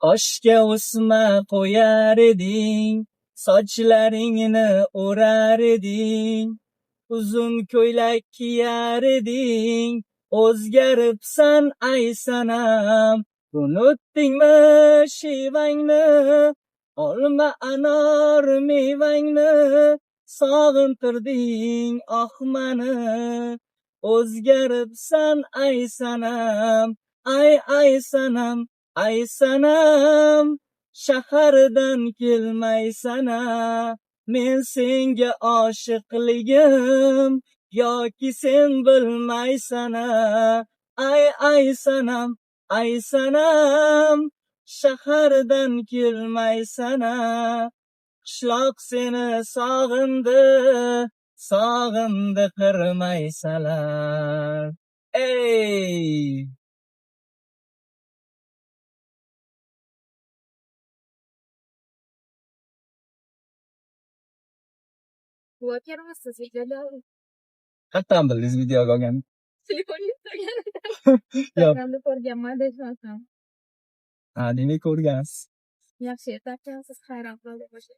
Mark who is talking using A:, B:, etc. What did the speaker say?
A: Qoshga o'sma qo'yar eding, sochlaringni o'rar eding, uzun ko'ylak kiyar eding, o'zgaribsan ay sanam. Unutdingmi shivangni, olma anor mevangni, sog'intirding mani. O'zgaribsan ay sanam, ay sanam, ay sanam, shahardan kelmaysana. Men senga oshiqligim yoki sen bilmaysana. Ay sanam, ay sanam, shahardan kelmaysana. Qishloq seni sog'indi qirmaysalar. Ey!
B: Bu ko'rmisiz videolarni?
A: Qayerdan bildingiz videoga olganimni?
B: Telefonga Instagramda
A: Yo'q.
B: Instagramda ko'rganman desam.
A: Demak ko'rgansiz.
B: Yaxshi ertakkansiz, hayron qoldim o'sha.